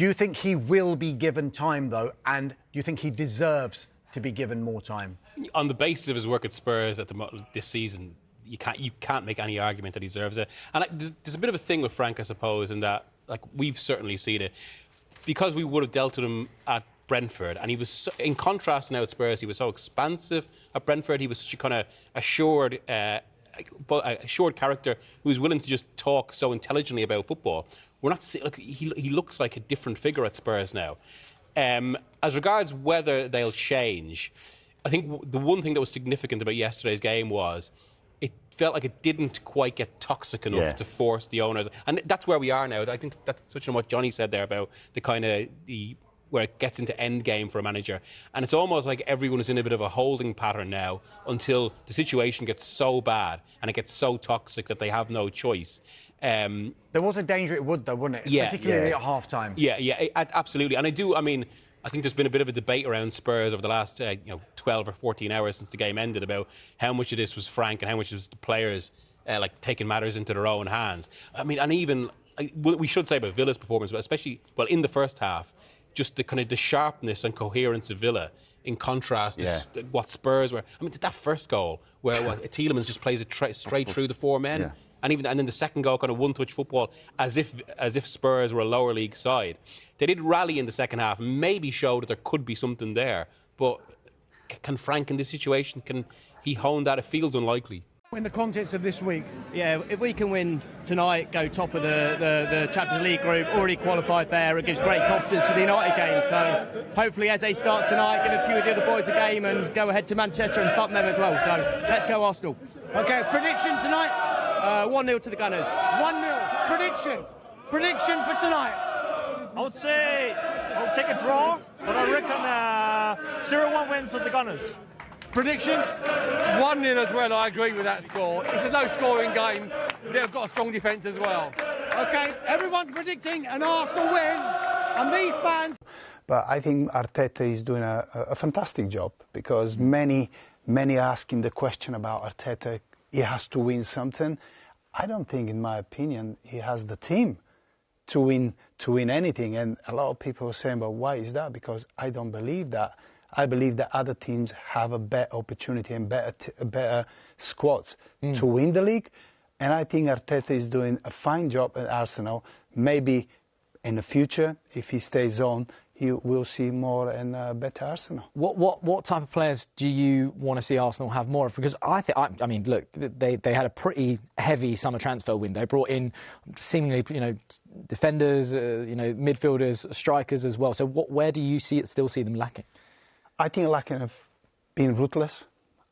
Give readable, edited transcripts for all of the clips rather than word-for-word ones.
Do you think he will be given time, though, and do you think he deserves to be given more time? On the basis of his work at Spurs this season, you can't make any argument that he deserves it. And there's a bit of a thing with Frank, I suppose, in that we've certainly seen it, because we would have dealt with him at Brentford, and he was in contrast now at Spurs. He was so expansive at Brentford. He was such a kind of assured character who was willing to just talk so intelligently about football. We're not he looks like a different figure at Spurs now. As regards whether they'll change, I think the one thing that was significant about yesterday's game was it felt like it didn't quite get toxic enough to force the owners, and that's where we are now. I think that's touching on what Johnny said there about where it gets into end game for a manager, and it's almost like everyone is in a bit of a holding pattern now until the situation gets so bad and it gets so toxic that they have no choice. There was a danger it would, though, wouldn't it? Yeah, particularly at half-time. Yeah, absolutely. And I think there's been a bit of a debate around Spurs over the last 12 or 14 hours since the game ended about how much of this was Frank and how much was the players taking matters into their own hands. We should say about Villa's performance, but especially in the first half, just the sharpness and coherence of Villa in contrast to what Spurs were. That first goal where Tielemans just plays it straight through the four men. Yeah. And then the second goal, kind of one-touch football, as if Spurs were a lower league side. They did rally in the second half, maybe showed that there could be something there. But can Frank, in this situation, can he hone that? It feels unlikely. In the context of this week, yeah, if we can win tonight, go top of the Champions League group, already qualified there, it gives great confidence for the United game. So hopefully Eze starts tonight, give a few of the other boys a game and go ahead to Manchester and thump them as well. So let's go Arsenal. OK, prediction tonight? 1-0 to the Gunners. 1-0. Prediction for tonight? I would say I'll take a draw, but I reckon 0-1 wins with the Gunners. Prediction? 1-0 as well. I agree with that score. It's a low-scoring game. They've got a strong defence as well. OK, everyone's predicting an Arsenal win, and these fans... But I think Arteta is doing a fantastic job, because many asking the question about Arteta. He has to win something. I don't think, in my opinion, he has the team to win anything. And a lot of people are saying, but why is that? Because I don't believe that. I believe that other teams have a better opportunity and better squads to win the league. And I think Arteta is doing a fine job at Arsenal. Maybe in the future, if he stays on, you will see more and better Arsenal. What type of players do you want to see Arsenal have more of? Because I mean, look, they had a pretty heavy summer transfer window. Brought in seemingly, defenders, midfielders, strikers as well. So where do you still see them lacking? I think lacking of being ruthless.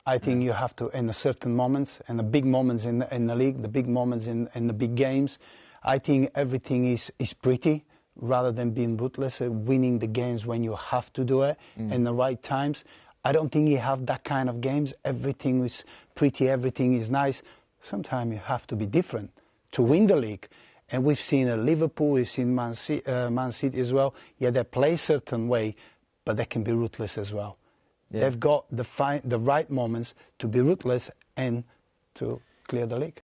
I think you have to, in the certain moments, and the big moments in the league, the big moments in the big games, I think everything is pretty, rather than being ruthless, winning the games when you have to do it in the right times. I don't think you have that kind of games. Everything is pretty, everything is nice. Sometimes you have to be different to win the league. And we've seen Liverpool, we've seen Man City as well. Yeah, they play a certain way, but they can be ruthless as well. Yeah. They've got the right moments to be ruthless and to clear the league.